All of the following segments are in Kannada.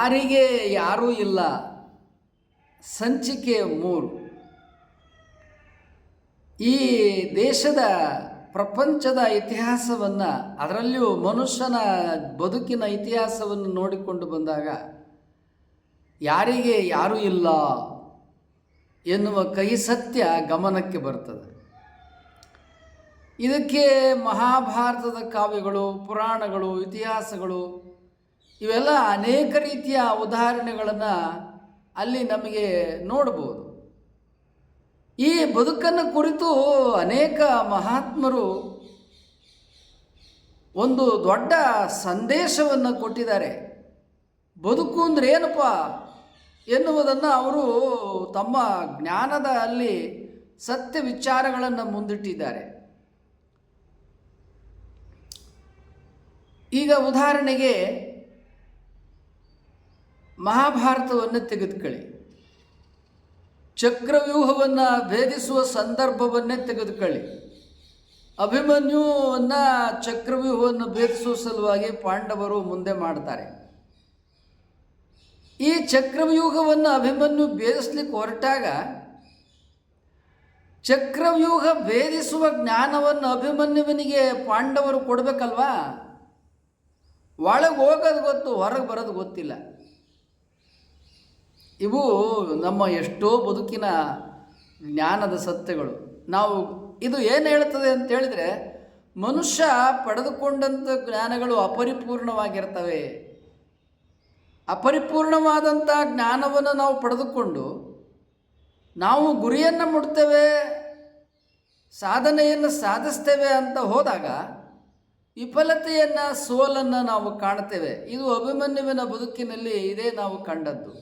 ಯಾರಿಗೆ ಯಾರೂ ಇಲ್ಲ. ಸಂಚಿಕೆ 3. ಈ ದೇಶದ ಪ್ರಪಂಚದ ಇತಿಹಾಸವನ್ನು, ಅದರಲ್ಲಿಯೂ ಮನುಷ್ಯನ ಬದುಕಿನ ಇತಿಹಾಸವನ್ನು ನೋಡಿಕೊಂಡು ಬಂದಾಗ ಯಾರಿಗೆ ಯಾರೂ ಇಲ್ಲ ಎನ್ನುವ ಕಹಿ ಸತ್ಯ ಗಮನಕ್ಕೆ ಬರ್ತದೆ. ಇದಕ್ಕೆ ಮಹಾಭಾರತದ ಕಾವ್ಯಗಳು, ಪುರಾಣಗಳು, ಇತಿಹಾಸಗಳು ಇವೆಲ್ಲ ಅನೇಕ ರೀತಿಯ ಉದಾಹರಣೆಗಳನ್ನು ಅಲ್ಲಿ ನಮಗೆ ನೋಡ್ಬೋದು. ಈ ಬದುಕನ್ನು ಕುರಿತು ಅನೇಕ ಮಹಾತ್ಮರು ಒಂದು ದೊಡ್ಡ ಸಂದೇಶವನ್ನು ಕೊಟ್ಟಿದ್ದಾರೆ. ಬದುಕು ಅಂದರೆ ಏನಪ್ಪ ಎನ್ನುವುದನ್ನು ಅವರು ತಮ್ಮ ಜ್ಞಾನದ ಅಲ್ಲಿ ಸತ್ಯ ವಿಚಾರಗಳನ್ನು ಮುಂದಿಟ್ಟಿದ್ದಾರೆ. ಈಗ ಉದಾಹರಣೆಗೆ ಮಹಾಭಾರತವನ್ನು ತೆಗೆದುಕೊಳ್ಳಿ. ಚಕ್ರವ್ಯೂಹವನ್ನು ಭೇದಿಸುವ ಸಂದರ್ಭವನ್ನೇ ತೆಗೆದುಕೊಳ್ಳಿ. ಅಭಿಮನ್ಯುವನ್ನು ಚಕ್ರವ್ಯೂಹವನ್ನು ಭೇದಿಸುವ ಸಲುವಾಗಿ ಪಾಂಡವರು ಮುಂದೆ ಮಾಡ್ತಾರೆ. ಈ ಚಕ್ರವ್ಯೂಹವನ್ನು ಅಭಿಮನ್ಯು ಭೇದಿಸ್ಲಿಕ್ಕೆ ಹೊರಟಾಗ ಚಕ್ರವ್ಯೂಹ ಭೇದಿಸುವ ಜ್ಞಾನವನ್ನು ಅಭಿಮನ್ಯುವಿನಿಗೆ ಪಾಂಡವರು ಕೊಡಬೇಕಲ್ವಾ? ಒಳಗೆ ಹೋಗೋದು ಗೊತ್ತು, ಹೊರಗೆ ಬರೋದು ಗೊತ್ತಿಲ್ಲ. ಇವು ನಮ್ಮ ಎಷ್ಟೋ ಬದುಕಿನ ಜ್ಞಾನದ ಸತ್ಯಗಳು. ನಾವು ಇದು ಏನು ಹೇಳ್ತದೆ ಅಂತ ಹೇಳಿದರೆ, ಮನುಷ್ಯ ಪಡೆದುಕೊಂಡಂಥ ಜ್ಞಾನಗಳು ಅಪರಿಪೂರ್ಣವಾಗಿರ್ತವೆ. ಅಪರಿಪೂರ್ಣವಾದಂಥ ಜ್ಞಾನವನ್ನು ನಾವು ಪಡೆದುಕೊಂಡು ನಾವು ಗುರಿಯನ್ನು ಮುಟ್ತೇವೆ, ಸಾಧನೆಯನ್ನು ಸಾಧಿಸ್ತೇವೆ ಅಂತ ಹೋದಾಗ ವಿಫಲತೆಯನ್ನು, ಸೋಲನ್ನು ನಾವು ಕಾಣ್ತೇವೆ. ಇದು ಅಭಿಮನ್ಯುವಿನ ಬದುಕಿನಲ್ಲಿ ಇದೇ ನಾವು ಕಂಡದ್ದು.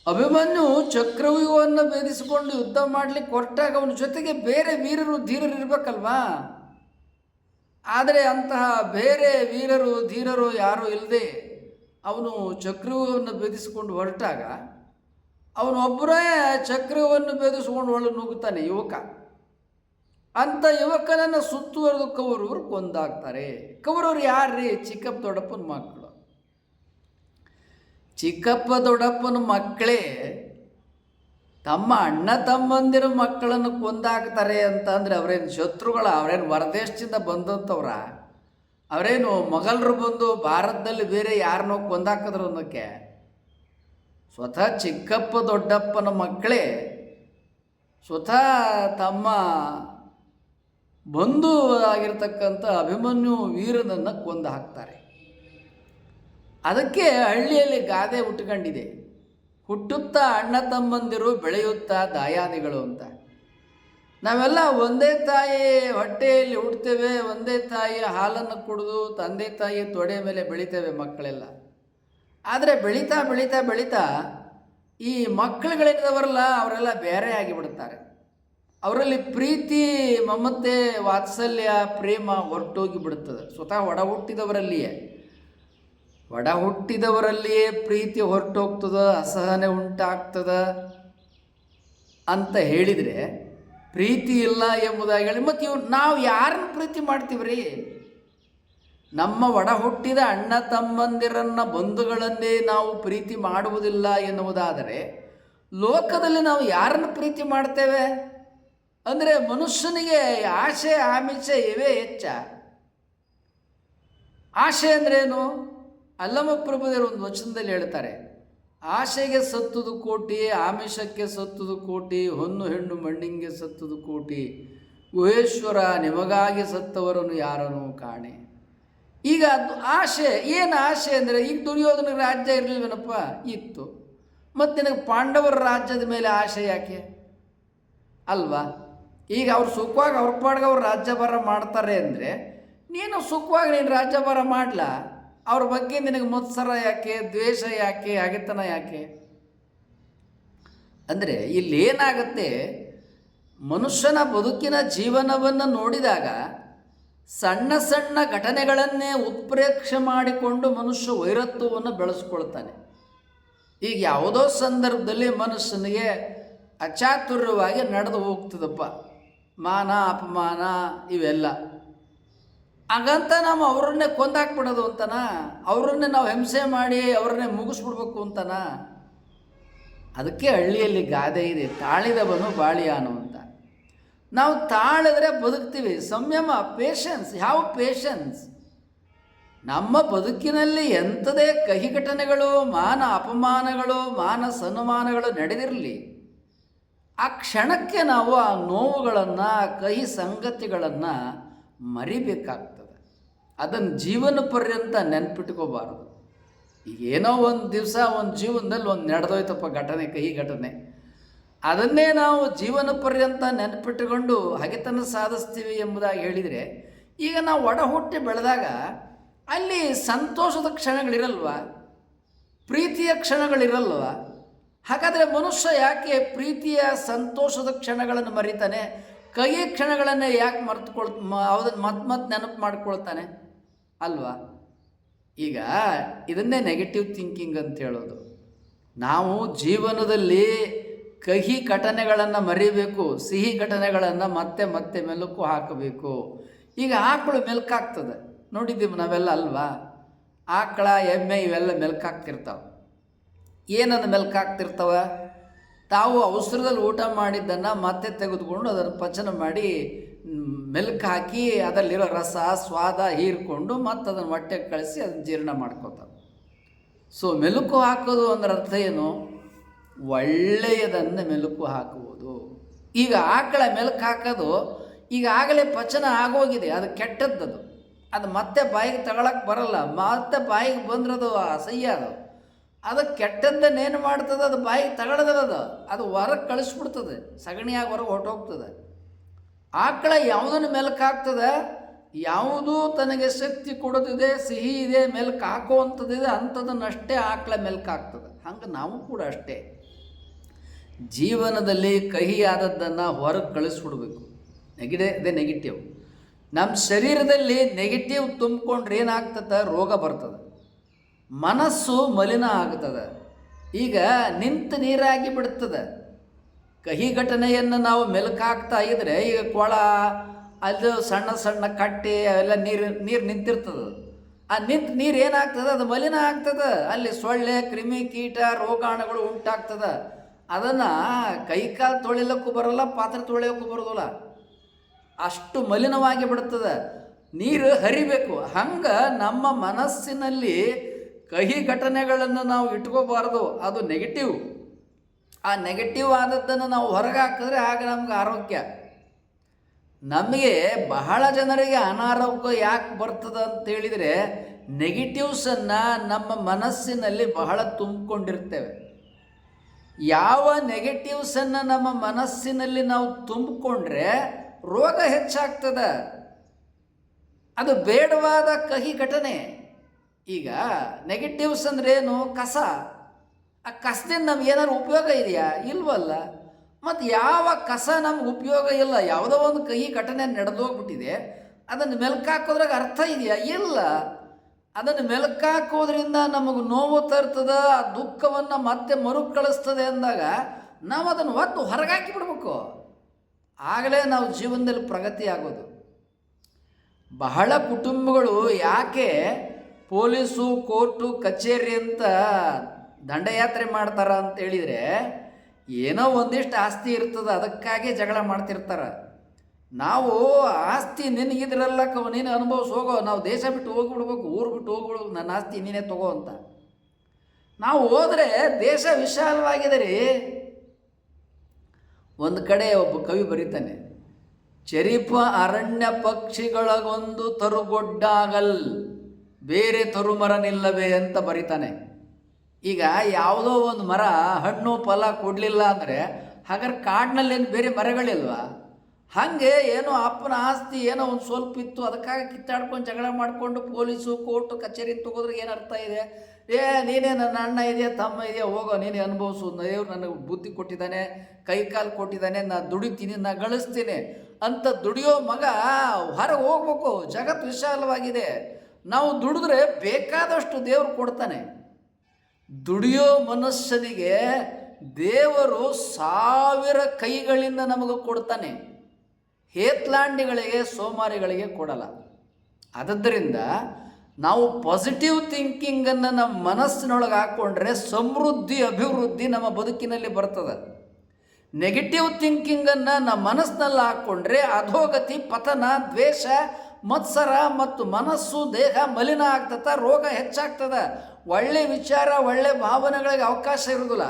ಅಭಿಮನ್ಯು ಚಕ್ರವ್ಯೂಹವನ್ನು ಭೇದಿಸಿಕೊಂಡು ಯುದ್ಧ ಮಾಡಲಿಕ್ಕೆ ಹೊರಟಾಗ ಅವನ ಜೊತೆಗೆ ಬೇರೆ ವೀರರು, ಧೀರರು ಇರಬೇಕಲ್ವಾ? ಆದರೆ ಅಂತಹ ಬೇರೆ ವೀರರು, ಧೀರರು ಯಾರೂ ಇಲ್ಲದೆ ಅವನು ಚಕ್ರವ್ಯೂಹವನ್ನು ಭೇದಿಸಿಕೊಂಡು ಹೊರಟಾಗ ಅವನೊಬ್ಬರೇ ಚಕ್ರವ್ಯೂಹವನ್ನು ಭೇದಿಸಿಕೊಂಡು ಒಳಗೆ ನುಗ್ಗುತ್ತಾನೆ ಯುವಕ. ಅಂಥ ಯುವಕನನ್ನು ಸುತ್ತುವರೆದು ಕೌರವರು ಕೊಂದಾಗ್ತಾರೆ. ಕೌರವರು ಯಾರ್ರೀ? ಚಿಕ್ಕಪ್ಪ ದೊಡ್ಡಪ್ಪನ ಮಕ್ಕಳು. ಚಿಕ್ಕಪ್ಪ ದೊಡ್ಡಪ್ಪನ ಮಕ್ಕಳೇ ತಮ್ಮ ಅಣ್ಣ ತಮ್ಮಂದಿರ ಮಕ್ಕಳನ್ನು ಕೊಂದಾಕ್ತಾರೆ ಅಂತಂದರೆ ಅವರೇನು ಶತ್ರುಗಳ? ಅವರೇನು ಹೊರದೇಶದಿಂದ ಬಂದಂಥವ್ರ? ಅವರೇನು ಮೊಘಲರು ಬಂದು ಭಾರತದಲ್ಲಿ ಬೇರೆ ಯಾರನ್ನೋ ಕೊಂದಾಕಿದ್ರು ಅನ್ನೋಕ್ಕೆ? ಸ್ವತಃ ಚಿಕ್ಕಪ್ಪ ದೊಡ್ಡಪ್ಪನ ಮಕ್ಕಳೇ ಸ್ವತಃ ತಮ್ಮ ಬಂಧು ಆಗಿರ್ತಕ್ಕಂಥ ಅಭಿಮನ್ಯು ವೀರನನ್ನು ಕೊಂದು ಹಾಕ್ತಾರೆ. ಅದಕ್ಕೆ ಹಳ್ಳಿಯಲ್ಲಿ ಗಾದೆ ಹುಟ್ಕೊಂಡಿದೆ, ಹುಟ್ಟುತ್ತಾ ಅಣ್ಣ ತಮ್ಮಂದಿರು, ಬೆಳೆಯುತ್ತಾ ದಾಯಾದಿಗಳು ಅಂತ. ನಾವೆಲ್ಲ ಒಂದೇ ತಾಯಿ ಹೊಟ್ಟೆಯಲ್ಲಿ ಹುಡ್ತೇವೆ, ಒಂದೇ ತಾಯಿಯ ಹಾಲನ್ನು ಕುಡಿದು ತಂದೆ ತಾಯಿ ತೊಡೆ ಮೇಲೆ ಬೆಳಿತೇವೆ ಮಕ್ಕಳೆಲ್ಲ. ಆದರೆ ಬೆಳೀತಾ ಬೆಳೀತಾ ಬೆಳೀತಾ ಈ ಮಕ್ಕಳುಗಳಿದ್ದವರಲ್ಲ ಅವರೆಲ್ಲ ಬೇರೆ ಆಗಿಬಿಡ್ತಾರೆ. ಅವರಲ್ಲಿ ಪ್ರೀತಿ, ಮಮತೆ, ವಾತ್ಸಲ್ಯ, ಪ್ರೇಮ ಹೊರಟೋಗಿ ಬಿಡುತ್ತದೆ. ಸ್ವತಃ ಒಡ ಹುಟ್ಟಿದವರಲ್ಲಿಯೇ ಪ್ರೀತಿ ಹೊರಟೋಗ್ತದ, ಅಸಹನೆ ಉಂಟಾಗ್ತದ ಅಂತ ಹೇಳಿದರೆ ಪ್ರೀತಿ ಇಲ್ಲ ಎಂಬುದಾಗಿ ಹೇಳಿ, ಮತ್ತು ನಾವು ಯಾರನ್ನು ಪ್ರೀತಿ ಮಾಡ್ತೀವ್ರಿ? ನಮ್ಮ ಒಡ ಹುಟ್ಟಿದ ಅಣ್ಣ ತಮ್ಮಂದಿರನ್ನ, ಬಂಧುಗಳನ್ನೇ ನಾವು ಪ್ರೀತಿ ಮಾಡುವುದಿಲ್ಲ ಎನ್ನುವುದಾದರೆ ಲೋಕದಲ್ಲಿ ನಾವು ಯಾರನ್ನು ಪ್ರೀತಿ ಮಾಡ್ತೇವೆ? ಅಂದರೆ ಮನುಷ್ಯನಿಗೆ ಆಸೆ, ಆಮಿಷೆ ಇವೇ ಹೆಚ್ಚ. ಆಸೆ ಅಂದ್ರೇನು? ಅಲ್ಲಮ ಪ್ರಭುದೇವರು ಒಂದು ವಚನದಲ್ಲಿ ಹೇಳ್ತಾರೆ, ಆಸೆಗೆ ಸತ್ತುದು ಕೋಟಿ, ಆಮಿಷಕ್ಕೆ ಸತ್ತುದು ಕೋಟಿ, ಹೊನ್ನು ಹೆಣ್ಣು ಮಣ್ಣಿಂಗೆ ಸತ್ತುದು ಕೋಟಿ, ಗುಹೇಶ್ವರ ನಿಮಗಾಗಿ ಸತ್ತವರನ್ನು ಯಾರನ್ನು ಕಾಣೆ. ಈಗ ಅದು ಆಸೆ. ಏನು ಆಸೆ ಅಂದರೆ, ಈಗ ದುರ್ಯೋಧನಿಗೆ ರಾಜ್ಯ ಇರಲಿಲ್ವೇನಪ್ಪ? ಇತ್ತು. ಮತ್ತು ನಿನಗೆ ಪಾಂಡವರ ರಾಜ್ಯದ ಮೇಲೆ ಆಸೆ ಯಾಕೆ ಅಲ್ವಾ? ಈಗ ಅವ್ರು ಸುಖವಾಗಿ ಅವ್ರ ಪಾಡ್ಗೆ ಅವ್ರು ರಾಜ್ಯಭಾರ ಮಾಡ್ತಾರೆ ಅಂದರೆ ನೀನು ಸುಖವಾಗಿ ನೀನು ರಾಜ್ಯಭಾರ ಮಾಡಲ? ಅವ್ರ ಬಗ್ಗೆ ನಿನಗೆ ಮತ್ಸರ ಯಾಕೆ? ದ್ವೇಷ ಯಾಕೆ? ಹಗೆತನ ಯಾಕೆ? ಅಂದರೆ ಇಲ್ಲೇನಾಗುತ್ತೆ, ಮನುಷ್ಯನ ಬದುಕಿನ ಜೀವನವನ್ನು ನೋಡಿದಾಗ ಸಣ್ಣ ಸಣ್ಣ ಘಟನೆಗಳನ್ನೇ ಉತ್ಪ್ರೇಕ್ಷೆ ಮಾಡಿಕೊಂಡು ಮನುಷ್ಯ ವೈರತ್ವವನ್ನು ಬೆಳೆಸ್ಕೊಳ್ತಾನೆ. ಈಗ ಯಾವುದೋ ಸಂದರ್ಭದಲ್ಲಿ ಮನುಷ್ಯನಿಗೆ ಅಚಾತುರ್ಯವಾಗಿ ನಡೆದು ಹೋಗ್ತದಪ್ಪ, ಮಾನ ಅಪಮಾನ ಇವೆಲ್ಲ. ಹಾಗಂತ ನಾವು ಅವರನ್ನೇ ಕೊಂದಾಕ್ಬಿಡೋದು ಅಂತನಾ, ಅವರನ್ನೇ ನಾವು ಹಿಂಸೆ ಮಾಡಿ ಅವರನ್ನೇ ಮುಗಿಸ್ಬಿಡ್ಬೇಕು ಅಂತನಾ? ಅದಕ್ಕೆ ಹಳ್ಳಿಯಲ್ಲಿ ಗಾದೆ ಇದೆ, ತಾಳಿದವನು ಬಾಳಿಯಾನು ಅಂತ. ನಾವು ತಾಳಿದ್ರೆ ಬದುಕ್ತೀವಿ. ಸಂಯಮ, ಪೇಷನ್ಸ್. ಯಾವ ಪೇಷನ್ಸ್? ನಮ್ಮ ಬದುಕಿನಲ್ಲಿ ಎಂಥದೇ ಕಹಿ ಘಟನೆಗಳು, ಮಾನ ಅಪಮಾನಗಳು, ಮಾನ ಸನ್ಮಾನಗಳು ನಡೆದಿರಲಿ, ಆ ಕ್ಷಣಕ್ಕೆ ನಾವು ಆ ನೋವುಗಳನ್ನು, ಕಹಿ ಸಂಗತಿಗಳನ್ನು ಮರಿಬೇಕಾಗ್ತದೆ. ಅದನ್ನು ಜೀವನ ಪರ್ಯಂತ ನೆನ್ಪಿಟ್ಕೋಬಾರದು. ಈಗೇನೋ ಒಂದು ದಿವಸ ಒಂದು ಜೀವನದಲ್ಲಿ ಒಂದು ನಡೆದೋಯ್ತಪ್ಪ ಘಟನೆ, ಕಹಿ ಘಟನೆ, ಅದನ್ನೇ ನಾವು ಜೀವನ ಪರ್ಯಂತ ನೆನಪಿಟ್ಟುಕೊಂಡು ಹಗೆತನ ಸಾಧಿಸ್ತೀವಿ ಎಂಬುದಾಗಿ ಹೇಳಿದರೆ, ಈಗ ನಾವು ಒಡ ಹುಟ್ಟಿ ಬೆಳೆದಾಗ ಅಲ್ಲಿ ಸಂತೋಷದ ಕ್ಷಣಗಳಿರಲ್ವ, ಪ್ರೀತಿಯ ಕ್ಷಣಗಳಿರಲ್ವ? ಹಾಗಾದರೆ ಮನುಷ್ಯ ಯಾಕೆ ಪ್ರೀತಿಯ ಸಂತೋಷದ ಕ್ಷಣಗಳನ್ನು ಮರಿತಾನೆ? ಕಹಿ ಕ್ಷಣಗಳನ್ನೇ ಯಾಕೆ ಅದನ್ನು ಮತ್ತೆ ನೆನಪು ಮಾಡ್ಕೊಳ್ತಾನೆ ಅಲ್ವಾ? ಈಗ ಇದನ್ನೇ ನೆಗೆಟಿವ್ ಥಿಂಕಿಂಗ್ ಅಂತ ಹೇಳೋದು. ನಾವು ಜೀವನದಲ್ಲಿ ಕಹಿ ಘಟನೆಗಳನ್ನು ಮರಿಬೇಕು, ಸಿಹಿ ಘಟನೆಗಳನ್ನು ಮತ್ತೆ ಮತ್ತೆ ಮೆಲುಕು ಹಾಕಬೇಕು. ಈಗ ಆಕಳು ಮೆಲ್ಕಾಗ್ತದೆ, ನೋಡಿದ್ದೀವಿ ನಾವೆಲ್ಲ ಅಲ್ವಾ? ಆಕಳ, ಎಮ್ಮೆ ಇವೆಲ್ಲ ಮೆಲ್ಕಾಗ್ತಿರ್ತಾವೆ. ಏನನ್ನು ಮೆಲ್ಕಾಗ್ತಿರ್ತಾವ? ತಾವು ಅವಸರದಲ್ಲಿ ಊಟ ಮಾಡಿದ್ದನ್ನು ಮತ್ತೆ ತೆಗೆದುಕೊಂಡು ಅದನ್ನು ಪಚನ ಮಾಡಿ ಮೆಲ್ಕು ಹಾಕಿ ಅದರಲ್ಲಿರೋ ರಸ ಸ್ವಾದ ಹೀರ್ಕೊಂಡು ಮತ್ತೆ ಅದನ್ನು ಹೊಟ್ಟೆಗೆ ಕಳಿಸಿ ಅದನ್ನು ಜೀರ್ಣ ಮಾಡ್ಕೋತಾವೆ. ಸೊ ಮೆಲುಕು ಹಾಕೋದು ಅಂದ್ರೆ ಅರ್ಥ ಏನು? ಒಳ್ಳೆಯದನ್ನು ಮೆಲುಕು ಹಾಕುವುದು. ಈಗ ಆಕಳ ಮೆಲುಕು ಹಾಕೋದು ಈಗಾಗಲೇ ಪಚನ ಆಗೋಗಿದೆ, ಅದು ಕೆಟ್ಟದ್ದದು, ಅದು ಮತ್ತೆ ಬಾಯಿಗೆ ತಗೊಳಕ್ಕೆ ಬರಲ್ಲ. ಮತ್ತೆ ಬಾಯಿಗೆ ಬಂದ್ರದು ಅಸಹ್ಯ, ಅದು ಕೆಟ್ಟದ್ದನ್ನೇನು ಮಾಡ್ತದೆ? ಅದು ಬಾಯಿಗೆ ತಗೊಳ್ಳೋದಲ್ಲ, ಅದು ಹೊರಗೆ ಕಳಿಸ್ಬಿಡ್ತದೆ, ಸಗಣಿಯಾಗಿ ಹೊರಗೆ ಹೊರಟೋಗ್ತದೆ. ಆಕಳ ಯಾವುದನ್ನು ಮೆಲುಕು ಹಾಕ್ತದೆ? ಯಾವುದೂ ತನಗೆ ಶಕ್ತಿ ಕೊಡೋದಿದೆ, ಸಿಹಿ ಇದೆ, ಮೆಲುಕು ಹಾಕುವಂಥದ್ದಿದೆ, ಅಂಥದನ್ನಷ್ಟೇ ಆಕಳ ಮೆಲುಕು ಹಾಕ್ತದೆ. ಹಂಗೆ ನಾವು ಕೂಡ ಅಷ್ಟೇ ಜೀವನದಲ್ಲಿ ಕಹಿಯಾದದ್ದನ್ನು ಹೊರಗೆ ಕಳಿಸ್ಬಿಡ್ಬೇಕು. ಅದೇ ನೆಗೆಟಿವ್. ನಮ್ಮ ಶರೀರದಲ್ಲಿ ನೆಗೆಟಿವ್ ತುಂಬಿಕೊಂಡ್ರೆ ಏನಾಗ್ತದೆ? ರೋಗ ಬರ್ತದೆ, ಮನಸ್ಸು ಮಲಿನ ಆಗ್ತದೆ. ಈಗ ನಿಂತು ನೀರಾಗಿ ಬಿಡ್ತದೆ. ಕಹಿ ಘಟನೆಯನ್ನು ನಾವು ಮೆಲುಕಾಗ್ತಾ ಇದ್ದರೆ, ಈಗ ಕೊಳ, ಅದು ಸಣ್ಣ ಸಣ್ಣ ಕಟ್ಟೆ ಅವೆಲ್ಲ ನೀರು ನಿಂತಿರ್ತದೆ. ಆ ನಿಂತು ನೀರು ಏನಾಗ್ತದೆ? ಅದು ಮಲಿನ ಆಗ್ತದೆ. ಅಲ್ಲಿ ಸೊಳ್ಳೆ, ಕ್ರಿಮಿ, ಕೀಟ, ರೋಗಾಣುಗಳು ಉಂಟಾಗ್ತದೆ. ಅದನ್ನು ಕೈಕಾಲು ತೊಳಿಲಿಕ್ಕೂ ಬರೋಲ್ಲ, ಪಾತ್ರೆ ತೊಳೆಯೋಕ್ಕೂ ಬರೋದಿಲ್ಲ, ಅಷ್ಟು ಮಲಿನವಾಗಿ ಬಿಡ್ತದೆ. ನೀರು ಹರಿಬೇಕು. ಹಂಗೆ ನಮ್ಮ ಮನಸ್ಸಿನಲ್ಲಿ ಕಹಿ ಘಟನೆಗಳನ್ನು ನಾವು ಇಟ್ಕೋಬಾರ್ದು, ಅದು ನೆಗೆಟಿವ್. ಆ ನೆಗೆಟಿವ್ ಆದದ್ದನ್ನು ನಾವು ಹೊರಗೆ ಹಾಕಿದ್ರೆ ಆಗ ನಮ್ಗೆ ಆರೋಗ್ಯ. ನಮಗೆ ಬಹಳ ಜನರಿಗೆ ಅನಾರೋಗ್ಯ ಯಾಕೆ ಬರ್ತದೆ ಅಂತೇಳಿದರೆ, ನೆಗೆಟಿವ್ಸನ್ನು ನಮ್ಮ ಮನಸ್ಸಿನಲ್ಲಿ ಬಹಳ ತುಂಬಿಕೊಂಡಿರ್ತೇವೆ. ಯಾವ ನೆಗೆಟಿವ್ಸನ್ನು ನಮ್ಮ ಮನಸ್ಸಿನಲ್ಲಿ ನಾವು ತುಂಬಿಕೊಂಡ್ರೆ ರೋಗ ಹೆಚ್ಚಾಗ್ತದೆ. ಅದು ಬೇಡವಾದ ಕಹಿ ಘಟನೆ. ಈಗ ನೆಗೆಟಿವ್ಸ್ ಅಂದ್ರೆ ಏನು? ಕಸ. ಆ ಕಸದಿಂದ ನಮ್ಗೆ ಏನಾದ್ರು ಉಪಯೋಗ ಇದೆಯಾ? ಇಲ್ವಲ್ಲ. ಮತ್ತು ಯಾವ ಕಸ ನಮ್ಗೆ ಉಪಯೋಗ ಇಲ್ಲ, ಯಾವುದೋ ಒಂದು ಕಹಿ ಘಟನೆ ನಡೆದೋಗ್ಬಿಟ್ಟಿದೆ, ಅದನ್ನು ಮೆಲ್ಕಾಕೋದ್ರಾಗ ಅರ್ಥ ಇದೆಯಾ? ಇಲ್ಲ. ಅದನ್ನು ಮೆಲ್ಕಾಕೋದ್ರಿಂದ ನಮಗೆ ನೋವು ತರ್ತದೆ, ಆ ದುಃಖವನ್ನು ಮತ್ತೆ ಮರುಕಳಿಸ್ತದೆ ಅಂದಾಗ ನಾವು ಅದನ್ನು ಒತ್ತು ಹೊರಗಾಕಿ ಬಿಡ್ಬೇಕು. ಆಗಲೇ ನಾವು ಜೀವನದಲ್ಲಿ ಪ್ರಗತಿ ಆಗೋದು. ಬಹಳ ಕುಟುಂಬಗಳು ಯಾಕೆ ಪೊಲೀಸು, ಕೋರ್ಟು, ಕಚೇರಿ ಅಂತ ದಂಡಯಾತ್ರೆ ಮಾಡ್ತಾರ ಅಂತ ಹೇಳಿದರೆ, ಏನೋ ಒಂದಿಷ್ಟು ಆಸ್ತಿ ಇರ್ತದೆ, ಅದಕ್ಕಾಗಿ ಜಗಳ ಮಾಡ್ತಿರ್ತಾರೆ. ನಾವು ಆಸ್ತಿ ನಿನಗಿದ್ರಲ್ಲ, ನೀನು ಅನುಭವಿಸಿ ಹೋಗೋ, ನಾವು ದೇಶ ಬಿಟ್ಟು ಹೋಗಿಬಿಡ್ಬೇಕು, ಊರು ಬಿಟ್ಟು ಹೋಗ್ಬಿಡ್ಬೇಕು, ನನ್ನ ಆಸ್ತಿ ನೀನೇ ತಗೋ ಅಂತ. ನಾವು ಹೋದರೆ ದೇಶ ವಿಶಾಲವಾಗಿದೆ ರೀ. ಒಂದು ಕಡೆ ಒಬ್ಬ ಕವಿ ಬರೀತಾನೆ, ಚರಿಪ ಅರಣ್ಯ ಪಕ್ಷಿಗಳಗೊಂದು ತರುಗೊಡ್ಡಾಗಲ್ ಬೇರೆ ತರುಮರ ನಿಲ್ಲವೇ ಅಂತ ಬರೀತಾನೆ. ಈಗ ಯಾವುದೋ ಒಂದು ಮರ ಹಣ್ಣು ಫಲ ಕೊಡಲಿಲ್ಲ ಅಂದರೆ ಹಾಗಾದ್ರೆ ಕಾಡಿನಲ್ಲೇನು ಬೇರೆ ಮರಗಳಿಲ್ವಾ? ಹಾಗೆ ಏನೋ ಅಪ್ಪನ ಆಸ್ತಿ ಏನೋ ಒಂದು ಸ್ವಲ್ಪ ಇತ್ತು, ಅದಕ್ಕಾಗಿ ಕಿತ್ತಾಡ್ಕೊಂಡು ಜಗಳ ಮಾಡಿಕೊಂಡು ಪೊಲೀಸು, ಕೋರ್ಟು, ಕಚೇರಿ ತಗೋದ್ರೆ ಏನು ಅರ್ಥ ಇದೆ? ನೀನೇ ನನ್ನ ಅಣ್ಣ ಇದೆಯಾ, ತಮ್ಮ ಇದೆಯಾ, ಹೋಗೋ ನೀನೇ ಅನುಭವಿಸು, ದೇವ್ರು ನನಗೆ ಬುದ್ಧಿ ಕೊಟ್ಟಿದ್ದಾನೆ, ಕೈ ಕಾಲು ಕೊಟ್ಟಿದ್ದಾನೆ, ನಾನು ದುಡಿತೀನಿ, ನಾನು ಗಳಿಸ್ತೀನಿ ಅಂತ ದುಡಿಯೋ ಮಗ ಹೊರಗೆ ಹೋಗ್ಬೇಕು. ಜಗತ್ತು ವಿಶಾಲವಾಗಿದೆ. ನಾವು ದುಡಿದ್ರೆ ಬೇಕಾದಷ್ಟು ದೇವರು ಕೊಡ್ತಾನೆ. ದುಡಿಯೋ ಮನುಷ್ಯನಿಗೆ ದೇವರು 1000 ಕೈಗಳಿಂದ ನಮಗೆ ಕೊಡ್ತಾನೆ. ಹೇತ್ಲಾಂಡಿಗಳಿಗೆ, ಸೋಮಾರಿಗಳಿಗೆ ಕೊಡಲ್ಲ. ಆದ್ದರಿಂದ ನಾವು ಪಾಸಿಟಿವ್ ಥಿಂಕಿಂಗನ್ನು ನಮ್ಮ ಮನಸ್ಸಿನೊಳಗೆ ಹಾಕ್ಕೊಂಡ್ರೆ ಸಮೃದ್ಧಿ ಅಭಿವೃದ್ಧಿ ನಮ್ಮ ಬದುಕಿನಲ್ಲಿ ಬರ್ತದೆ. ನೆಗೆಟಿವ್ ಥಿಂಕಿಂಗನ್ನು ನಮ್ಮ ಮನಸ್ಸಿನಲ್ಲಿ ಹಾಕ್ಕೊಂಡ್ರೆ ಅಧೋಗತಿ, ಪತನ, ದ್ವೇಷ, ಮತ್ಸರ ಮತ್ತು ಮನಸ್ಸು ದೇಹ ಮಲಿನ ಆಗ್ತದೆ, ರೋಗ ಹೆಚ್ಚಾಗ್ತದೆ, ಒಳ್ಳೆ ವಿಚಾರ ಒಳ್ಳೆ ಭಾವನೆಗಳಿಗೆ ಅವಕಾಶ ಇರೋದಿಲ್ಲ.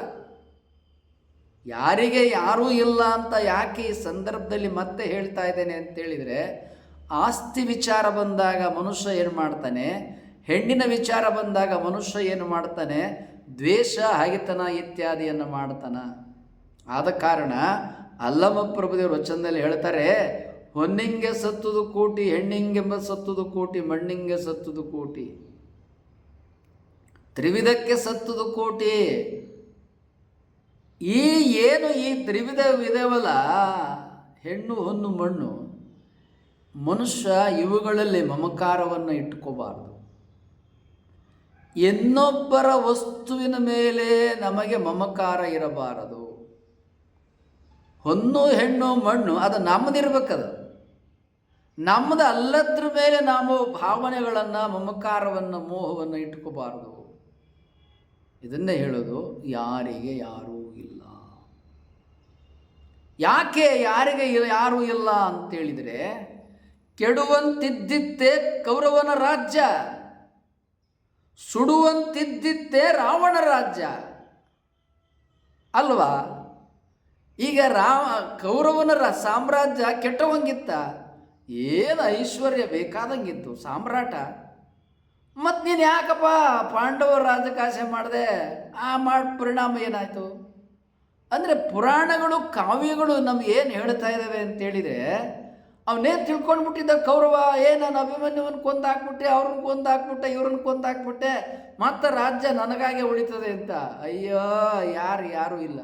ಯಾರಿಗೆ ಯಾರೂ ಇಲ್ಲ ಅಂತ ಯಾಕೆ ಈ ಸಂದರ್ಭದಲ್ಲಿ ಮತ್ತೆ ಹೇಳ್ತಾ ಇದ್ದೇನೆ ಅಂತೇಳಿದರೆ, ಆಸ್ತಿ ವಿಚಾರ ಬಂದಾಗ ಮನುಷ್ಯ ಏನು ಮಾಡ್ತಾನೆ, ಹೆಣ್ಣಿನ ವಿಚಾರ ಬಂದಾಗ ಮನುಷ್ಯ ಏನು ಮಾಡ್ತಾನೆ, ದ್ವೇಷ, ಹಗೆತನ ಇತ್ಯಾದಿಯನ್ನು ಮಾಡ್ತಾನೆ. ಆದ ಕಾರಣ ಅಲ್ಲಮ ಪ್ರಭುದೇವರು ವಚನದಲ್ಲಿ ಹೇಳ್ತಾರೆ, ಹೊನ್ನಿಂಗೆ ಸತ್ತುದು ಕೋಟಿ, ಹೆಣ್ಣಿಂಗೆಂಬ ಸತ್ತುದು ಕೋಟಿ, ಮಣ್ಣಿಂಗೆ ಸತ್ತುದು ಕೋಟಿ, ತ್ರಿವಿಧಕ್ಕೆ ಸತ್ತುದು ಕೋಟಿ. ಈ ತ್ರಿವಿಧ ವಿಧವಲ್ಲ, ಹೆಣ್ಣು ಹೊನ್ನು ಮಣ್ಣು, ಮನುಷ್ಯ ಇವುಗಳಲ್ಲಿ ಮಮಕಾರವನ್ನು ಇಟ್ಕೋಬಾರ್ದು. ಇನ್ನೊಬ್ಬರ ವಸ್ತುವಿನ ಮೇಲೆ ನಮಗೆ ಮಮಕಾರ ಇರಬಾರದು. ಹೊನ್ನು ಹೆಣ್ಣು ಮಣ್ಣು ಅದು ನಮ್ಮದಿರ್ಬೇಕದು, ನಮ್ಮದು ಅಲ್ಲದ್ರ ಮೇಲೆ ನಾವು ಭಾವನೆಗಳನ್ನು, ಮಮಕಾರವನ್ನು, ಮೋಹವನ್ನು ಇಟ್ಕೋಬಾರದು. ಇದನ್ನೇ ಹೇಳೋದು ಯಾರಿಗೆ ಯಾರೂ ಇಲ್ಲ. ಯಾಕೆ ಯಾರಿಗೆ ಯಾರೂ ಇಲ್ಲ ಅಂತೇಳಿದರೆ, ಕೆಡುವಂತಿದ್ದಿತ್ತೇ ಕೌರವನ ರಾಜ್ಯ, ಸುಡುವಂತಿದ್ದಿತ್ತೇ ರಾವಣ ರಾಜ್ಯ ಅಲ್ವಾ? ಈಗ ಕೌರವನ ಸಾಮ್ರಾಜ್ಯ ಕೆಟ್ಟವಂಗಿತ್ತ, ಏನು ಐಶ್ವರ್ಯ ಬೇಕಾದಂಗಿತ್ತು, ಸಾಮ್ರಾಟ. ಮತ್ತು ನೀನು ಯಾಕಪ್ಪ ಪಾಂಡವರ ರಾಜಕಾಸೆ ಮಾಡಿದೆ? ಮಾಡಿ ಪರಿಣಾಮ ಏನಾಯಿತು ಅಂದರೆ, ಪುರಾಣಗಳು ಕಾವ್ಯಗಳು ನಮ್ಗೆ ಏನು ಹೇಳ್ತಾ ಇದ್ದಾವೆ ಅಂತೇಳಿದರೆ, ಅವನೇ ತಿಳ್ಕೊಂಡ್ಬಿಟ್ಟಿದ್ದ ಕೌರವ, ನಾನು ಅಭಿಮನ್ಯುವನ್ನು ಕೊಂದಾಕ್ಬಿಟ್ಟೆ, ಅವ್ರನ್ನ ಕೊಂದಾಕ್ಬಿಟ್ಟೆ, ಇವ್ರನ್ನ ಕೊಂದಾಕ್ಬಿಟ್ಟೆ, ಮತ್ತು ರಾಜ್ಯ ನನಗಾಗೆ ಉಳಿತದೆ ಅಂತ. ಅಯ್ಯೋ, ಯಾರೂ ಇಲ್ಲ.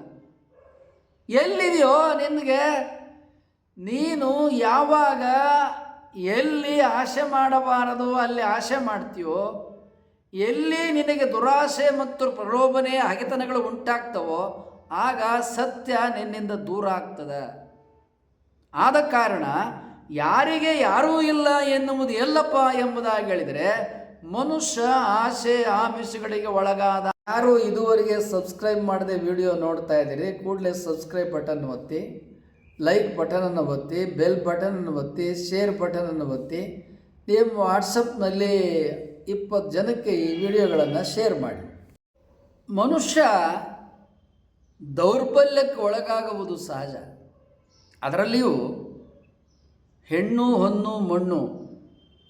ಎಲ್ಲಿದೆಯೋ ನಿನಗೆ? ನೀನು ಯಾವಾಗ ಎಲ್ಲಿ ಆಸೆ ಮಾಡಬಾರದು ಅಲ್ಲಿ ಆಸೆ ಮಾಡ್ತೀಯೋ, ಎಲ್ಲಿ ನಿನಗೆ ದುರಾಸೆ ಮತ್ತು ಪ್ರಲೋಭನೆ, ಹಗೆತನಗಳು ಉಂಟಾಗ್ತವೋ, ಆಗ ಸತ್ಯ ನಿನ್ನಿಂದ ದೂರ ಆಗ್ತದೆ. ಆದ ಕಾರಣ ಯಾರಿಗೆ ಯಾರೂ ಇಲ್ಲ ಎನ್ನುವುದು ಎಲ್ಲಪ್ಪ ಎಂಬುದಾಗಿ ಹೇಳಿದರೆ, ಮನುಷ್ಯ ಆಸೆ ಆಮಿಷಗಳಿಗೆ ಒಳಗಾದ. ಯಾರು ಇದುವರೆಗೆ ಸಬ್ಸ್ಕ್ರೈಬ್ ಮಾಡದೆ ವಿಡಿಯೋ ನೋಡ್ತಾ ಇದ್ದೀರಿ, ಕೂಡಲೇ ಸಬ್ಸ್ಕ್ರೈಬ್ ಬಟನ್ ಒತ್ತಿ, ಲೈಕ್ ಬಟನನ್ನು ಒತ್ತಿ, ಬೆಲ್ ಬಟನನ್ನು ಒತ್ತಿ, ಶೇರ್ ಬಟನನ್ನು ಒತ್ತಿ, ನಿಮ್ಮ ವಾಟ್ಸಪ್ನಲ್ಲಿ 20 ಜನಕ್ಕೆ ಈ ವಿಡಿಯೋಗಳನ್ನು ಶೇರ್ ಮಾಡಿ. ಮನುಷ್ಯ ದೌರ್ಬಲ್ಯಕ್ಕೆ ಒಳಗಾಗುವುದು ಸಹಜ. ಅದರಲ್ಲಿಯೂ ಹೆಣ್ಣು ಹೊನ್ನು ಮಣ್ಣು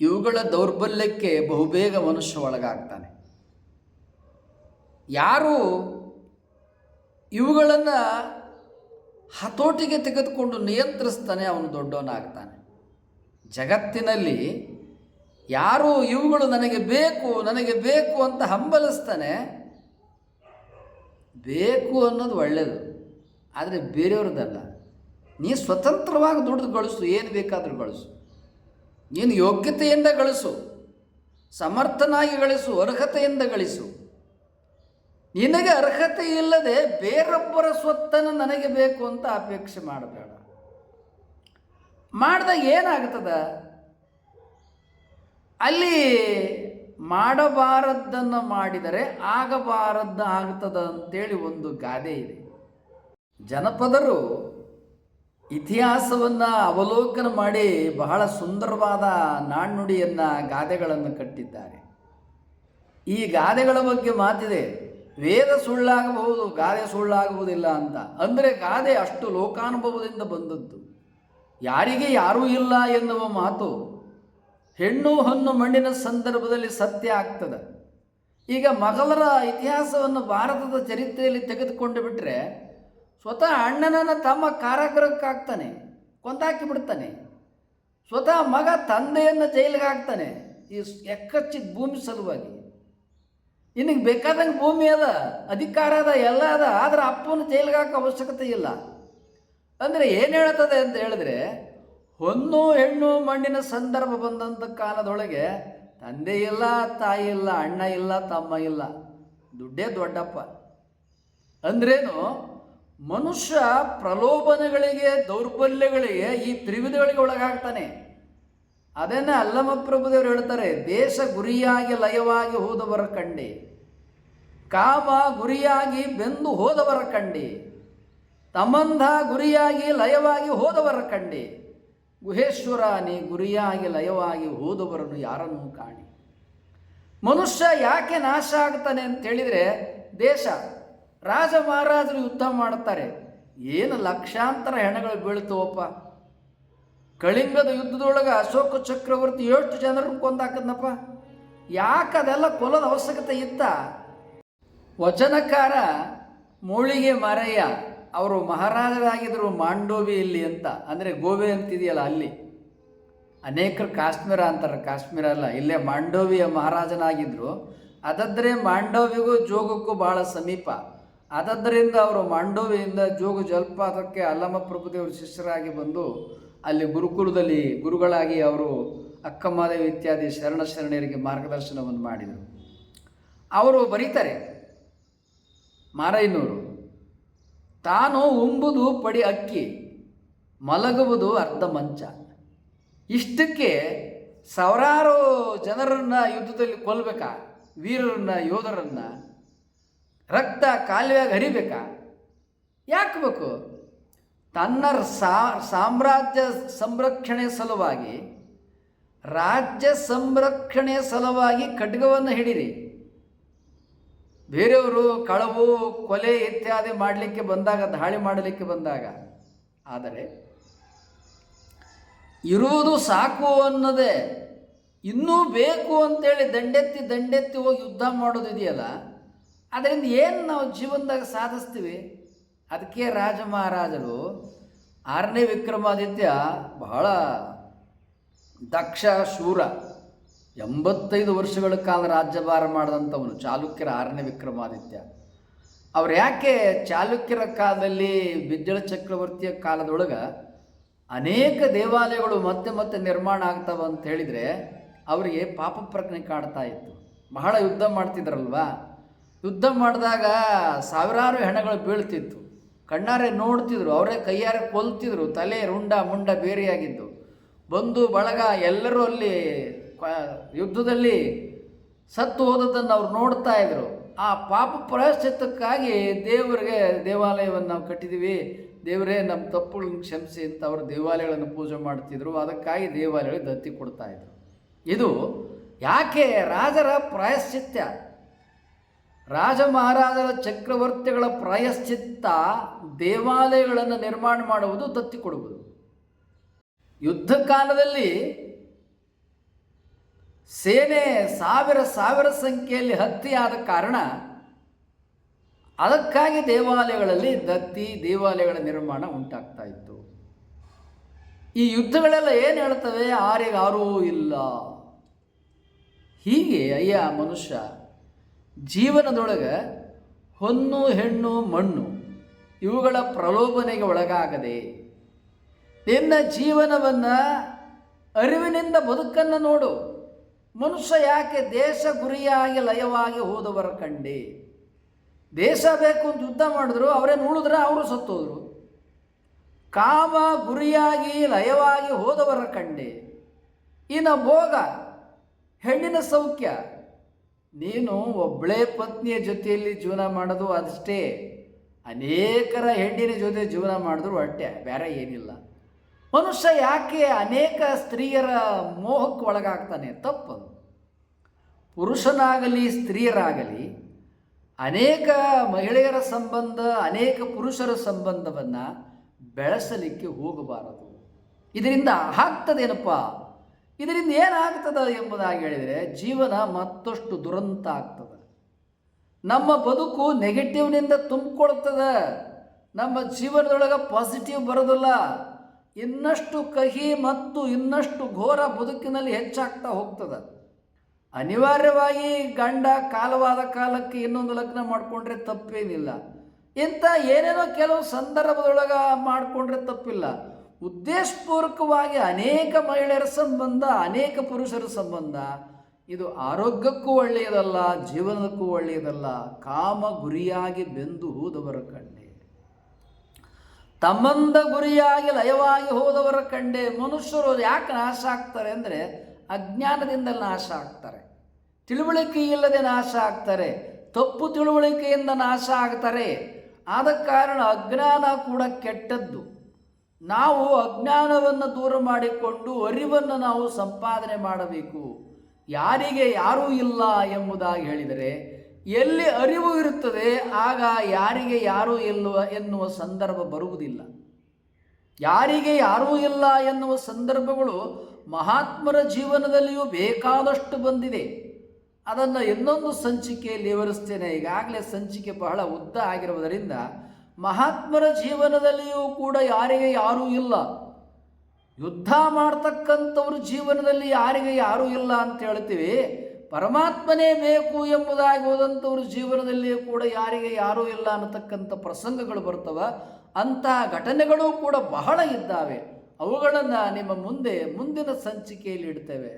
ಇವುಗಳ ದೌರ್ಬಲ್ಯಕ್ಕೆ ಬಹುಬೇಗ ಮನುಷ್ಯ ಒಳಗಾಗ್ತಾನೆ. ಯಾರು ಇವುಗಳನ್ನು ಹತೋಟಿಗೆ ತೆಗೆದುಕೊಂಡು ನಿಯಂತ್ರಿಸ್ತಾನೆ ಅವನು ದೊಡ್ಡವನಾಗ್ತಾನೆ. ಜಗತ್ತಿನಲ್ಲಿ ಯಾರು ಇವುಗಳು ನನಗೆ ಬೇಕು ಅಂತ ಹಂಬಲಿಸ್ತಾನೆ, ಬೇಕು ಅನ್ನೋದು ಒಳ್ಳೆಯದು, ಆದರೆ ಬೇರೆಯವ್ರದ್ದಲ್ಲ. ನೀ ಸ್ವತಂತ್ರವಾಗಿ ದುಡಿದು ಗಳಿಸು, ಏನು ಬೇಕಾದರೂ ಗಳಿಸು, ನೀನು ಯೋಗ್ಯತೆಯಿಂದ ಗಳಿಸು, ಸಮರ್ಥನಾಗಿ ಗಳಿಸು, ಅರ್ಹತೆಯಿಂದ ಗಳಿಸು. ನಿನಗೆ ಅರ್ಹತೆ ಇಲ್ಲದೆ ಬೇರೊಬ್ಬರ ಸ್ವತ್ತನ್ನು ನನಗೆ ಬೇಕು ಅಂತ ಅಪೇಕ್ಷೆ ಮಾಡಬೇಡ. ಮಾಡಿದಾಗ ಏನಾಗ್ತದ? ಅಲ್ಲಿ ಮಾಡಬಾರದ್ದನ್ನು ಮಾಡಿದರೆ ಆಗಬಾರದ್ದು ಆಗ್ತದ ಅಂತೇಳಿ ಒಂದು ಗಾದೆ ಇದೆ. ಜನಪದರು ಇತಿಹಾಸವನ್ನು ಅವಲೋಕನ ಮಾಡಿ ಬಹಳ ಸುಂದರವಾದ ನಾಣ್ಣುಡಿಯನ್ನು, ಗಾದೆಗಳನ್ನು ಕಟ್ಟಿದ್ದಾರೆ. ಈ ಗಾದೆಗಳ ಬಗ್ಗೆ ಮಾತಿದೆ. ವೇದ ಸುಳ್ಳಾಗಬಹುದು, ಗಾದೆ ಸುಳ್ಳಾಗುವುದಿಲ್ಲ ಅಂತ. ಅಂದರೆ ಗಾದೆ ಅಷ್ಟು ಲೋಕಾನುಭವದಿಂದ ಬಂದದ್ದು. ಯಾರಿಗೆ ಯಾರೂ ಇಲ್ಲ ಎನ್ನುವ ಮಾತು ಹೆಣ್ಣು ಹೊನ್ನು ಮಣ್ಣಿನ ಸಂದರ್ಭದಲ್ಲಿ ಸತ್ಯ ಆಗ್ತದೆ. ಈಗ ಮೊಘಲರ ಇತಿಹಾಸವನ್ನು ಭಾರತದ ಚರಿತ್ರೆಯಲ್ಲಿ ತೆಗೆದುಕೊಂಡು ಬಿಟ್ಟರೆ, ಸ್ವತಃ ಅಣ್ಣನನ್ನು ತಮ್ಮ ಕಾರಾಗೃಹಕ್ಕಾಗ್ತಾನೆ, ಕೊಂದಾಕಿ ಬಿಡ್ತಾನೆ. ಸ್ವತಃ ಮಗ ತಂದೆಯನ್ನು ಜೈಲಿಗೆ ಹಾಕ್ತಾನೆ, ಈ ಎಕ್ಕಚ್ಚಿದ ಭೂಮಿ ಸಲುವಾಗಿ. ನಿನಗೆ ಬೇಕಾದಂಗೆ ಭೂಮಿ ಅದ, ಅಧಿಕಾರ ಅದ, ಎಲ್ಲ ಅದ, ಆದರೆ ಅಪ್ಪನ ಜೈಲಿಗೆ ಹಾಕೋ ಅವಶ್ಯಕತೆ ಇಲ್ಲ. ಅಂದರೆ ಏನು ಹೇಳ್ತದೆ ಅಂತ ಹೇಳಿದ್ರೆ, ಹೊನ್ನು ಹೆಣ್ಣು ಮಣ್ಣಿನ ಸಂದರ್ಭ ಬಂದಂಥ ಕಾಲದೊಳಗೆ ತಂದೆ ಇಲ್ಲ, ತಾಯಿ ಇಲ್ಲ, ಅಣ್ಣ ಇಲ್ಲ, ತಮ್ಮ ಇಲ್ಲ, ದುಡ್ಡೇ ದೊಡ್ಡಪ್ಪ. ಅಂದ್ರೇನು? ಮನುಷ್ಯ ಪ್ರಲೋಭನೆಗಳಿಗೆ, ದೌರ್ಬಲ್ಯಗಳಿಗೆ, ಈ ತ್ರಿವಿಧಗಳಿಗೆ ಒಳಗಾಗ್ತಾನೆ. ಅದನ್ನೇ ಅಲ್ಲಮಪ್ರಭುದೇವರು ಹೇಳ್ತಾರೆ, ದೇಶ ಗುರಿಯಾಗಿ ಲಯವಾಗಿ ಹೋದವರ ಕಂಡೆ, ಕಾಮ ಗುರಿಯಾಗಿ ಬೆಂದು ಹೋದವರ ಕಂಡೆ, ತಮಂಧ ಗುರಿಯಾಗಿ ಲಯವಾಗಿ ಹೋದವರ ಕಂಡೆ, ಗುಹೇಶ್ವರ ನೀ ಗುರಿಯಾಗಿ ಲಯವಾಗಿ ಹೋದವರನ್ನು ಯಾರನ್ನೂ ಕಾಣಿ. ಮನುಷ್ಯ ಯಾಕೆ ನಾಶ ಆಗ್ತಾನೆ ಅಂತೇಳಿದರೆ, ದೇಶ ರಾಜ ಮಹಾರಾಜರು ಯುದ್ಧ ಮಾಡ್ತಾರೆ, ಏನು ಲಕ್ಷಾಂತರ ಹೆಣಗಳು ಬೀಳ್ತವಪ್ಪ. ಕಳಿಂಗದ ಯುದ್ಧದೊಳಗೆ ಅಶೋಕ ಚಕ್ರವರ್ತಿ 8 ಜನರನ್ನು ಕೊಂದಾಕದ್ನಪ್ಪ. ಯಾಕೆ ಅದೆಲ್ಲ ಕೊಲ್ಲದ ಅವಶ್ಯಕತೆ ಇತ್ತ? ವಚನಕಾರ ಮೂಳಿಗೆ ಮಾರಯ್ಯ ಅವರು ಮಹಾರಾಜರಾಗಿದ್ದರು ಮಾಂಡೋವಿಯಲ್ಲಿ ಅಂತ, ಅಂದರೆ ಗೋವೆ ಅಂತಿದೆಯಲ್ಲ ಅಲ್ಲಿ. ಅನೇಕರು ಕಾಶ್ಮೀರ ಅಂತಾರೆ, ಕಾಶ್ಮೀರ ಅಲ್ಲ, ಇಲ್ಲೇ ಮಾಂಡೋವಿಯ ಮಹಾರಾಜನಾಗಿದ್ದರು. ಅದಾದರೆ ಮಾಂಡೋವಿಗೂ ಜೋಗಕ್ಕೂ ಭಾಳ ಸಮೀಪ. ಆದ್ದರಿಂದ ಅವರು ಮಾಂಡೋವಿಯಿಂದ ಜೋಗ ಜಲಪಾತಕ್ಕೆ ಅಲ್ಲಮಪ್ರಭುದೇವರು ಶಿಷ್ಯರಾಗಿ ಬಂದು ಅಲ್ಲಿ ಗುರುಕುಲದಲ್ಲಿ ಗುರುಗಳಾಗಿ ಅವರು ಅಕ್ಕಮಹಾದೇವಿ ಇತ್ಯಾದಿ ಶರಣರಿಗೆ ಮಾರ್ಗದರ್ಶನವನ್ನು ಮಾಡಿದರು. ಅವರು ಬರೀತಾರೆ ಮಾರಯ್ಯನವರು, ತಾನು ಉಂಬುದು ಪಡಿ ಅಕ್ಕಿ, ಮಲಗುವುದು ಅರ್ಧ ಮಂಚ. ಇಷ್ಟಕ್ಕೆ ಸಾವಿರಾರು ಜನರನ್ನು ಯುದ್ಧದಲ್ಲಿ ಕೊಲ್ಲಬೇಕಾ? ವೀರರನ್ನು, ಯೋಧರನ್ನು ರಕ್ತ ಕಾಲುವೆಯಾಗಿ ಹರಿಬೇಕಾ? ಯಾಕೆ ಬೇಕು? ತನ್ನ ಸಾಮ್ರಾಜ್ಯ ಸಂರಕ್ಷಣೆ ಸಲುವಾಗಿ, ರಾಜ್ಯ ಸಂರಕ್ಷಣೆಯ ಸಲುವಾಗಿ ಖಡ್ಗವನ್ನು ಹಿಡಿರಿ. ಬೇರೆಯವರು ಕಳವು ಕೊಲೆ ಇತ್ಯಾದಿ ಮಾಡಲಿಕ್ಕೆ ಬಂದಾಗ, ದಾಳಿ ಮಾಡಲಿಕ್ಕೆ ಬಂದಾಗ, ಆದರೆ ಇರುವುದು ಸಾಕು ಅನ್ನೋದೇ, ಇನ್ನೂ ಬೇಕು ಅಂತೇಳಿ ದಂಡೆತ್ತಿ ಹೋಗಿ ಯುದ್ಧ ಮಾಡೋದಿದೆಯಲ್ಲ, ಅದರಿಂದ ಏನು ನಾವು ಜೀವನದಾಗ ಸಾಧಿಸ್ತೀವಿ? ಅದಕ್ಕೆ ರಾಜ ಮಹಾರಾಜರು 6ನೇ ವಿಕ್ರಮಾದಿತ್ಯ ಬಹಳ ದಕ್ಷ ಶೂರ, 85 ವರ್ಷಗಳ ಕಾಲ ರಾಜ್ಯಭಾರ ಮಾಡಿದಂಥವನು ಚಾಲುಕ್ಯರ 6ನೇ ವಿಕ್ರಮಾದಿತ್ಯ. ಅವ್ರು ಯಾಕೆ ಚಾಲುಕ್ಯರ ಕಾಲದಲ್ಲಿ, ಬಿಜ್ಜಳ ಚಕ್ರವರ್ತಿಯ ಕಾಲದೊಳಗೆ ಅನೇಕ ದೇವಾಲಯಗಳು ಮತ್ತೆ ನಿರ್ಮಾಣ ಆಗ್ತಾವ ಅಂತ ಹೇಳಿದರೆ, ಅವರಿಗೆ ಪಾಪ ಪ್ರಜ್ಞೆ ಕಾಡ್ತಾ ಇತ್ತು. ಬಹಳ ಯುದ್ಧ ಮಾಡ್ತಿದ್ರಲ್ವ, ಯುದ್ಧ ಮಾಡಿದಾಗ ಸಾವಿರಾರು ಹೆಣಗಳು ಬೀಳ್ತಿತ್ತು, ಕಣ್ಣಾರೆ ನೋಡ್ತಿದ್ರು, ಅವರೇ ಕೈಯಾರೆ ಕೊಲ್ತಿದ್ರು, ತಲೆ ರುಂಡ ಮುಂಡ ಬೇರೆಯಾಗಿದ್ದು. ಬಂಧು ಬಳಗ ಎಲ್ಲರೂ ಅಲ್ಲಿ ಯುದ್ಧದಲ್ಲಿ ಸತ್ತು ಹೋದದ್ದನ್ನು ಅವ್ರು ನೋಡ್ತಾ ಇದ್ರು. ಆ ಪಾಪ ಪ್ರಾಯಶ್ಚಿತ್ತಕ್ಕಾಗಿ ದೇವರಿಗೆ ದೇವಾಲಯವನ್ನು ನಾವು ಕಟ್ಟಿದ್ದೀವಿ, ದೇವರೇ ನಮ್ಮ ತಪ್ಪುಗಳನ್ನು ಕ್ಷಮಿಸಿ ಅಂತ ಅವರು ದೇವಾಲಯಗಳನ್ನು ಪೂಜೆ ಮಾಡ್ತಿದ್ರು. ಅದಕ್ಕಾಗಿ ದೇವಾಲಯಗಳಿಗೆ ದತ್ತಿ ಕೊಡ್ತಾಯಿದ್ರು. ಇದು ಯಾಕೆ? ರಾಜರ ಪ್ರಾಯಶ್ಚಿತ್ಯ, ರಾಜ ಮಹಾರಾಜರ ಚಕ್ರವರ್ತಿಗಳ ಪ್ರಾಯಶ್ಚಿತ್ತ ದೇವಾಲಯಗಳನ್ನು ನಿರ್ಮಾಣ ಮಾಡುವುದು, ದತ್ತಿ ಕೊಡುವುದು. ಯುದ್ಧ ಕಾಲದಲ್ಲಿ ಸೇನೆ ಸಾವಿರ ಸಂಖ್ಯೆಯಲ್ಲಿ ಹತ್ಯೆಯಾದ ಕಾರಣ ಅದಕ್ಕಾಗಿ ದೇವಾಲಯಗಳಲ್ಲಿ ದತ್ತಿ, ದೇವಾಲಯಗಳ ನಿರ್ಮಾಣ ಉಂಟಾಗ್ತಾ ಇತ್ತು. ಈ ಯುದ್ಧಗಳೆಲ್ಲ ಏನು ಹೇಳ್ತವೆ? ಆರಿಗಾರೂ ಇಲ್ಲ. ಹೀಗೆ ಅಯ್ಯ ಮನುಷ್ಯ ಜೀವನದೊಳಗೆ ಹೊನ್ನು ಹೆಣ್ಣು ಮಣ್ಣು ಇವುಗಳ ಪ್ರಲೋಭನೆಗೆ ಒಳಗಾಗದೆ ನಿನ್ನ ಜೀವನವನ್ನು ಅರಿವಿನಿಂದ ಬದುಕನ್ನು ನೋಡು. ಮನುಷ್ಯ ಯಾಕೆ ದೇಶ ಗುರಿಯಾಗಿ ಲಯವಾಗಿ ಹೋದವರ ಕಂಡೆ. ದೇಶ ಬೇಕು ಅಂತ ಯುದ್ಧ ಮಾಡಿದ್ರು, ಅವರೇನು ಉಳಿದ್ರೆ ಅವರು ಸತ್ತೋದ್ರು. ಕಾಮ ಗುರಿಯಾಗಿ ಲಯವಾಗಿ ಹೋದವರ ಕಂಡೆ. ಇನ್ನು ಭೋಗ, ಹೆಣ್ಣಿನ ಸೌಖ್ಯ, ನೀನು ಒಬ್ಬಳೇ ಪತ್ನಿಯ ಜೊತೆಯಲ್ಲಿ ಜೀವನ ಮಾಡೋದು ಅದಷ್ಟೇ. ಅನೇಕರ ಹೆಣ್ಣಿನ ಜೊತೆ ಜೀವನ ಮಾಡಿದ್ರು ಅಟ್ಟೆ, ಬೇರೆ ಏನಿಲ್ಲ. ಮನುಷ್ಯ ಯಾಕೆ ಅನೇಕ ಸ್ತ್ರೀಯರ ಮೋಹಕ್ಕೆ ಒಳಗಾಗ್ತಾನೆ? ತಪ್ಪದು. ಪುರುಷನಾಗಲಿ ಸ್ತ್ರೀಯರಾಗಲಿ ಅನೇಕ ಮಹಿಳೆಯರ ಸಂಬಂಧ, ಅನೇಕ ಪುರುಷರ ಸಂಬಂಧವನ್ನು ಬೆಳೆಸಲಿಕ್ಕೆ ಹೋಗಬಾರದು. ಇದರಿಂದ ಆಗ್ತದೇನಪ್ಪ, ಇದರಿಂದ ಏನಾಗ್ತದೆ ಎಂಬುದಾಗಿ ಹೇಳಿದರೆ ಜೀವನ ಮತ್ತಷ್ಟು ದುರಂತ ಆಗ್ತದೆ. ನಮ್ಮ ಬದುಕು ನೆಗೆಟಿವ್ನಿಂದ ತುಂಬಿಕೊಳ್ತದೆ. ನಮ್ಮ ಜೀವನದೊಳಗೆ ಪಾಸಿಟಿವ್ ಬರೋದಿಲ್ಲ. ಇನ್ನಷ್ಟು ಕಹಿ ಮತ್ತು ಇನ್ನಷ್ಟು ಘೋರ ಬದುಕಿನಲ್ಲಿ ಹೆಚ್ಚಾಗ್ತಾ ಹೋಗ್ತದೆ. ಅನಿವಾರ್ಯವಾಗಿ ಗಂಡ ಕಾಲವಾದ ಕಾಲಕ್ಕೆ ಇನ್ನೊಂದು ಲಗ್ನ ಮಾಡಿಕೊಂಡ್ರೆ ತಪ್ಪೇನಿಲ್ಲ. ಇಂಥ ಏನೇನೋ ಕೆಲವು ಸಂದರ್ಭದೊಳಗೆ ಮಾಡಿಕೊಂಡ್ರೆ ತಪ್ಪಿಲ್ಲ. ಉದ್ದೇಶಪೂರ್ವಕವಾಗಿ ಅನೇಕ ಮಹಿಳೆಯರ ಸಂಬಂಧ, ಅನೇಕ ಪುರುಷರ ಸಂಬಂಧ, ಇದು ಆರೋಗ್ಯಕ್ಕೂ ಒಳ್ಳೆಯದಲ್ಲ, ಜೀವನಕ್ಕೂ ಒಳ್ಳೆಯದಲ್ಲ. ಕಾಮ ಗುರಿಯಾಗಿ ಬೆಂದು ಹೋದವರ ಕಂಡೆ. ತಮ್ಮಂದ ಗುರಿಯಾಗಿ ಲಯವಾಗಿ ಹೋದವರ ಕಂಡೆ. ಮನುಷ್ಯರು ಯಾಕೆ ನಾಶ ಆಗ್ತಾರೆ ಅಂದರೆ ಅಜ್ಞಾನದಿಂದ ನಾಶ ಆಗ್ತಾರೆ, ತಿಳುವಳಿಕೆ ಇಲ್ಲದೆ ನಾಶ ಆಗ್ತಾರೆ, ತಪ್ಪು ತಿಳುವಳಿಕೆಯಿಂದ ನಾಶ ಆಗ್ತಾರೆ. ಆದ ಕಾರಣ ಅಜ್ಞಾನ ಕೂಡ ಕೆಟ್ಟದ್ದು. ನಾವು ಅಜ್ಞಾನವನ್ನು ದೂರ ಮಾಡಿಕೊಂಡು ಅರಿವನ್ನು ನಾವು ಸಂಪಾದನೆ ಮಾಡಬೇಕು. ಯಾರಿಗೆ ಯಾರೂ ಇಲ್ಲ ಎಂಬುದಾಗಿ ಹೇಳಿದರೆ, ಎಲ್ಲಿ ಅರಿವು ಇರುತ್ತದೆ ಆಗ ಯಾರಿಗೆ ಯಾರೂ ಇಲ್ಲ ಎನ್ನುವ ಸಂದರ್ಭ ಬರುವುದಿಲ್ಲ. ಯಾರಿಗೆ ಯಾರೂ ಇಲ್ಲ ಎನ್ನುವ ಸಂದರ್ಭಗಳು ಮಹಾತ್ಮರ ಜೀವನದಲ್ಲಿಯೂ ಬೇಕಾದಷ್ಟು ಬಂದಿದೆ. ಅದನ್ನು ಇನ್ನೊಂದು ಸಂಚಿಕೆಯಲ್ಲಿ ವಿವರಿಸ್ತೇನೆ. ಈಗಾಗಲೇ ಸಂಚಿಕೆ ಬಹಳ ಉದ್ದ ಆಗಿರುವುದರಿಂದ ಮಹಾತ್ಮರ ಜೀವನದಲ್ಲಿಯೂ ಕೂಡ ಯಾರಿಗೆ ಯಾರೂ ಇಲ್ಲ, ಯುದ್ಧ ಮಾಡ್ತಕ್ಕಂಥವ್ರ ಜೀವನದಲ್ಲಿ ಯಾರಿಗೆ ಯಾರೂ ಇಲ್ಲ ಅಂತ ಹೇಳ್ತೀವಿ. ಪರಮಾತ್ಮನೇ ಬೇಕು ಎಂಬುದಾಗಿ ಹೋದಂಥವ್ರ ಜೀವನದಲ್ಲಿಯೂ ಕೂಡ ಯಾರಿಗೆ ಯಾರೂ ಇಲ್ಲ ಅನ್ನತಕ್ಕಂಥ ಪ್ರಸಂಗಗಳು ಬರ್ತವೆ. ಅಂತಹ ಘಟನೆಗಳು ಕೂಡ ಬಹಳ ಇದ್ದಾವೆ. ಅವುಗಳನ್ನು ನಿಮ್ಮ ಮುಂದಿನ ಸಂಚಿಕೆಯಲ್ಲಿ ಇಡ್ತೇವೆ.